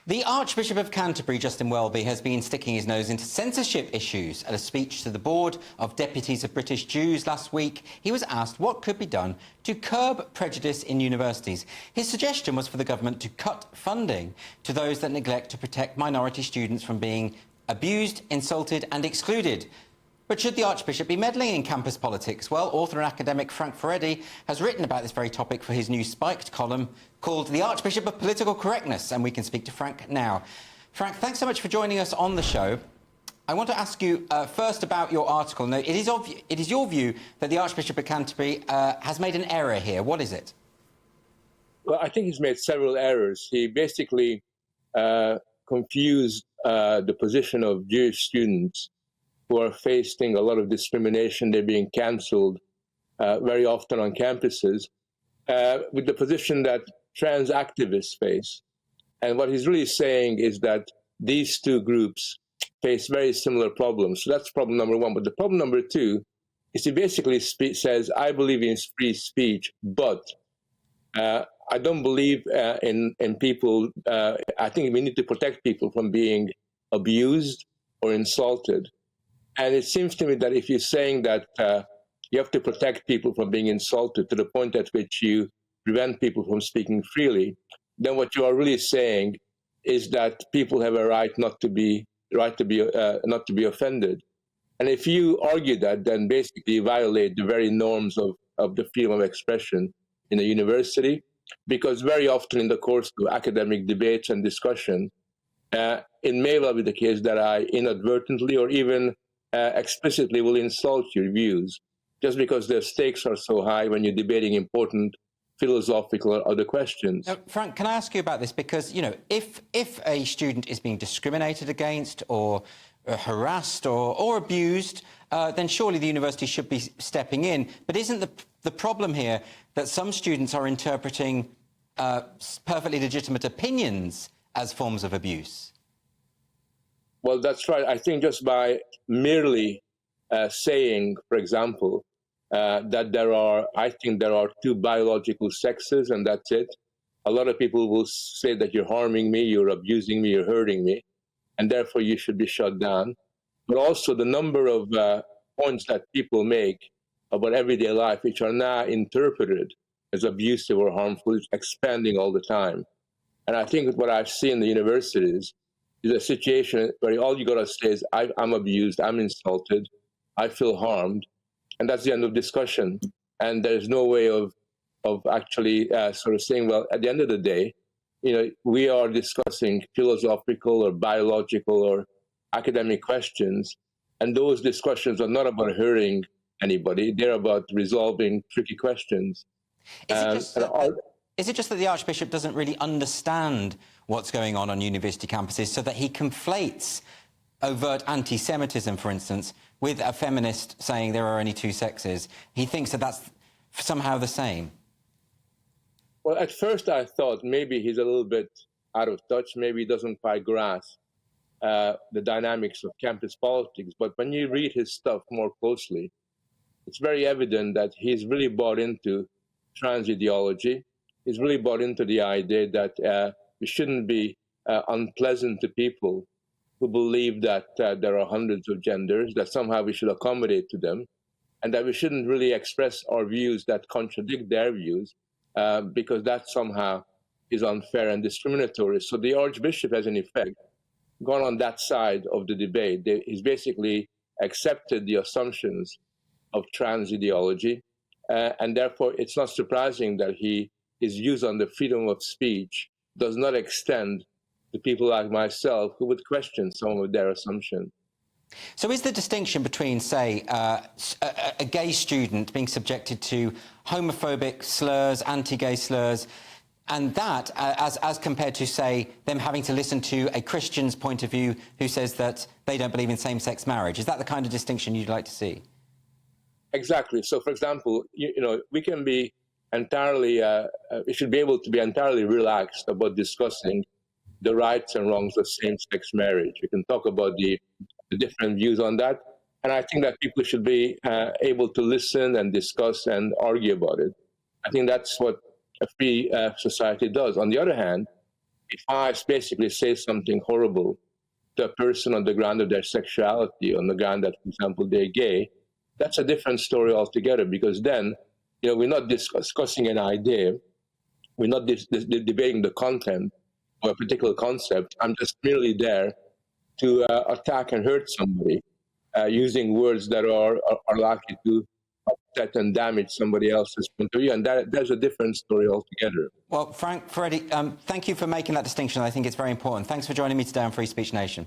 The Archbishop of Canterbury, Justin Welby, has been sticking his nose into censorship issues. At a speech to the Board of Deputies of British Jews last week, he was asked what could be done to curb prejudice in universities. His suggestion was for the government to cut funding to those that neglect to protect minority students from being abused, insulted and excluded. But should the Archbishop be meddling in campus politics? Well, author and academic Frank Furedi has written about this very topic for his new Spiked column called The Archbishop of Political Correctness, and we can speak to Frank now. Frank, thanks so much for joining us on the show. I want to ask you first about your article. Now, it is your view that the Archbishop of Canterbury has made an error here. What is it? Well, I think he's made several errors. He basically confused the position of Jewish students who are facing a lot of discrimination. They're being cancelled very often on campuses with the position that trans activists face. And what he's really saying is that these two groups face very similar problems. So that's problem number one. But the problem number two is he basically says, I believe in free speech, but I don't believe in people. I think we need to protect people from being abused or insulted. And it seems to me that if you're saying that you have to protect people from being insulted to the point at which you prevent people from speaking freely, then what you are really saying is that people have a right not to be offended. And if you argue that, then basically you violate the very norms of the freedom of expression in a university, because very often in the course of academic debates and discussion, it may well be the case that I inadvertently or even explicitly will insult your views, just because the stakes are so high when you're debating important philosophical or other questions. Now, Frank, can I ask you about this? Because, you know, if a student is being discriminated against or harassed or abused, then surely the university should be stepping in. But isn't the problem here that some students are interpreting perfectly legitimate opinions as forms of abuse? Well, that's right. I think just by merely saying, for example, that there are two biological sexes and that's it. A lot of people will say that you're harming me, you're abusing me, you're hurting me, and therefore you should be shut down. But also the number of points that people make about everyday life, which are now interpreted as abusive or harmful, is expanding all the time. And I think what I've seen in the universities is a situation where all you got to say is, I'm abused, I'm insulted, I feel harmed, and that's the end of discussion. And there's no way of actually sort of saying, well, at the end of the day, you know, we are discussing philosophical or biological or academic questions, and those discussions are not about hurting anybody, they're about resolving tricky questions. Is it just that the Archbishop doesn't really understand what's going on university campuses, so that he conflates overt anti-Semitism, for instance, with a feminist saying there are only two sexes? He thinks that that's somehow the same. Well, at first I thought maybe he's a little bit out of touch, maybe he doesn't quite grasp the dynamics of campus politics. But when you read his stuff more closely, it's very evident that he's really bought into trans ideology. He's really bought into the idea that we shouldn't be unpleasant to people who believe that there are hundreds of genders, that somehow we should accommodate to them, and that we shouldn't really express our views that contradict their views, because that somehow is unfair and discriminatory. So the Archbishop has, in effect, gone on that side of the debate. He's basically accepted the assumptions of trans ideology, and therefore it's not surprising that his views on the freedom of speech does not extend to people like myself who would question some of their assumptions. So is the distinction between, say, a gay student being subjected to homophobic slurs, anti-gay slurs, and that, as compared to, say, them having to listen to a Christian's point of view who says that they don't believe in same-sex marriage, is that the kind of distinction you'd like to see? Exactly. So, for example, you know, we can be entirely, we should be able to be entirely relaxed about discussing the rights and wrongs of same-sex marriage. We can talk about the different views on that. And I think that people should be able to listen and discuss and argue about it. I think that's what a free society does. On the other hand, If I basically say something horrible to a person on the ground of their sexuality, on the ground that, for example, they're gay, that's a different story altogether, because then, we're not discussing an idea, we're not debating the content of a particular concept. I'm just merely there to attack and hurt somebody using words that are likely to upset and damage somebody else's point of view. And that's a different story altogether. Well, Furedi, thank you for making that distinction. I think it's very important. Thanks for joining me today on Free Speech Nation.